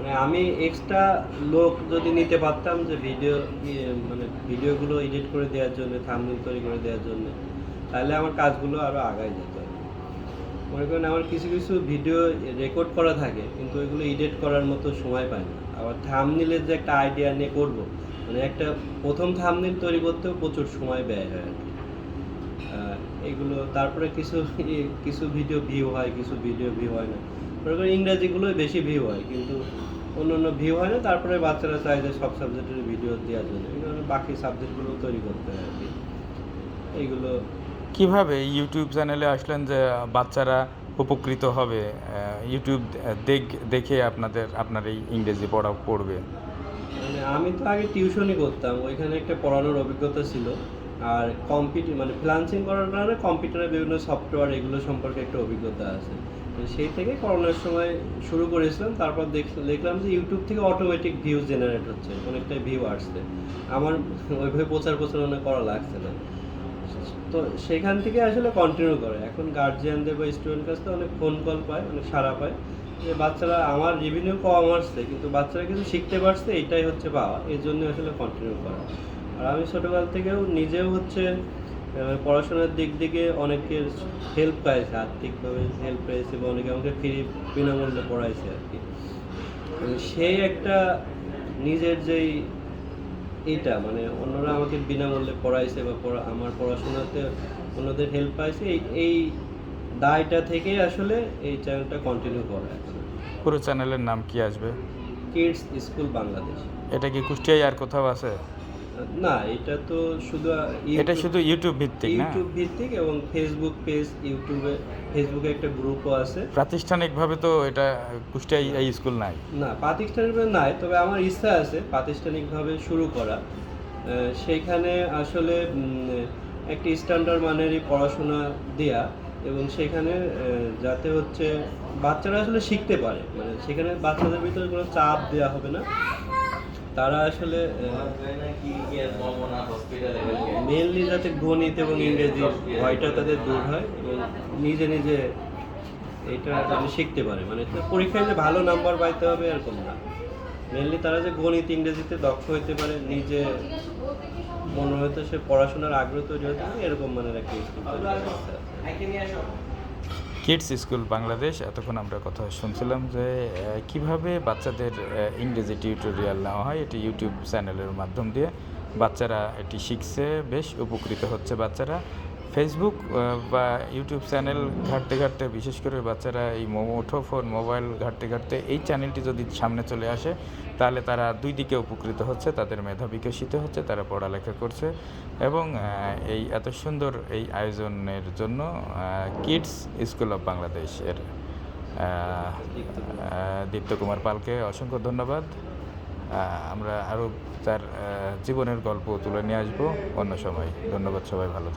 মানে আমি এক্সট্রা লোক যদি নিতে পারতাম যে মানে ভিডিওগুলো এডিট করে দেওয়ার জন্য, থাম্বনেল তৈরি করে দেওয়ার জন্য, তাহলে আমার কাজগুলো আরও আগায় যেত। মনে করেন আমার কিছু কিছু ভিডিও রেকর্ড করা থাকে, কিন্তু ওইগুলো এডিট করার মতো সময় পাই না। আবার থাম্বনেলের যে একটা আইডিয়া নিয়ে করব, মানে একটা প্রথম থাম্বনেল তৈরি করতেও প্রচুর সময় ব্যয় হয় আর কি। এইগুলো তারপরে কিছু কিছু ভিডিও ভিউ হয়, কিছু ভিডিও ভিউ হয় না। মনে করেন ইংরাজিগুলোই বেশি ভিউ হয়, কিন্তু অন্য অন্য ভিউ হয় না। তারপরে বাচ্চারা চায় যে সব সাবজেক্টের ভিডিও দেওয়ার জন্য, এই কারণে বাকি সাবজেক্টগুলো তৈরি করতে হয় আর কি। এইগুলো কিভাবে ইউটিউব চ্যানেলে আসলেন যে বাচ্চারা উপকৃত হবে, ইউটিউব দেখে আপনার এই ইংরেজি পড়বে? মানে আমি তো আগে টিউশনই করতাম, ওইখানে একটা পড়ানোর অভিজ্ঞতা ছিল। আর মানে ফ্রিল্যান্সিং করার কারণে কম্পিউটারের বিভিন্ন সফটওয়্যার এগুলো সম্পর্কে একটা অভিজ্ঞতা আছে। তো সেই থেকে করোনার সময় শুরু করেছিলাম। তারপর দেখলাম যে ইউটিউব থেকে অটোমেটিক ভিউ জেনারেট হচ্ছে, অনেকটাই ভিউ আসছে। আমার ওইভাবে প্রচারণা করা লাগছে না। তো সেখান থেকে আসলে কন্টিনিউ করে। এখন গার্জিয়ানদের বা স্টুডেন্ট কাছ থেকে অনেক ফোন কল পায়, অনেক সাড়া পায় যে বাচ্চারা, আমার রেভিনিউ কম আসছে কিন্তু বাচ্চারা কিছু শিখতে পারছে, এটাই হচ্ছে পাওয়া। এই জন্য আসলে কন্টিনিউ করা। আর আমি ছোটোকাল থেকেও নিজেও হচ্ছে পড়াশোনার দিক থেকে অনেকের হেল্প পাইছে, আর্থিকভাবে হেল্প পেয়েছে, বা অনেকে আমাকে বিনামূল্যে পড়াইছে আর কি। সেই একটা নিজের যেই এইটা, মানে অন্যরা আমাকে বিনামূল্যে পড়াইছে বা আমার পড়াশোনাতে অন্যদের হেল্প পাইছে, এই দায়টা থেকে আসলে এই চ্যানেলটা কন্টিনিউ করা। পুরো চ্যানেলের নাম কি আসবে? Kids school Bangladesh. এটা কি কুষ্টিয়ায় আর কোথাও আছে? না, এটা তো শুধু এটা শুধু ইউটিউব ভিত্তিক না? ইউটিউব ভিত্তিক, এবং ফেসবুক পেজ, ফেসবুকে একটা গ্রুপও আছে। প্রাতিষ্ঠানিকভাবে তো এটা কুষ্টিয়ায় এই স্কুল নাই? না, প্রাতিষ্ঠানিকভাবে নাই, তবে আমার ইচ্ছা আছে প্রাতিষ্ঠানিকভাবে শুরু করা। সেইখানে আসলে একটি স্ট্যান্ডার্ড মানেরই পড়াশোনা দেয়া, এবং সেখানে যাতে হচ্ছে বাচ্চারা আসলে শিখতে পারে, মানে সেখানে বাচ্চাদের ভিতরে কোনো চাপ দেওয়া হবে না। তারা আসলে মেনলি যাতে গণিত এবং ইংরেজির ভয়টা তাদের দূর হয়, এবং নিজে নিজে এটা যাতে শিখতে পারে। মানে পরীক্ষায় যে ভালো নাম্বার পাইতে হবে এরকম না, মেনলি তারা যে গণিত ইংরেজিতে দক্ষ হতে পারে, নিজে মনে হয়তো সে পড়াশোনার আগ্রহ তৈরি হতে পারে, এরকম মানের একটা স্কুল তৈরি করতে হবে। Kids school Bangladesh. এতক্ষণ আমরা কথা শুনছিলাম যে কিভাবে বাচ্চাদের ইংরেজি টিউটোরিয়াল নেওয়া হয়, এটি ইউটিউব চ্যানেলের মাধ্যম দিয়ে বাচ্চারা এটি শিখছে, বেশ উপকৃত হচ্ছে বাচ্চারা। ফেসবুক বা ইউটিউব চ্যানেল ঘাঁটতে ঘাঁটতে, বিশেষ করে বাচ্চারা এই মুঠোফোন মোবাইল ঘাঁটতে ঘাঁটতে এই চ্যানেলটি যদি সামনে চলে আসে, তাহলে তারা দুই দিকে উপকৃত হচ্ছে, তাদের মেধা বিকশিত হচ্ছে, তারা পড়ালেখা করছে। এবং এই এত সুন্দর এই আয়োজনের জন্য কিডস স্কুল অফ বাংলাদেশ এর দীপ্ত কুমার পালকে অসংখ্য ধন্যবাদ। আমরা আরও তার জীবনের গল্প তুলে নিয়ে আসবো অন্য সময়। ধন্যবাদ, সবাই ভালো।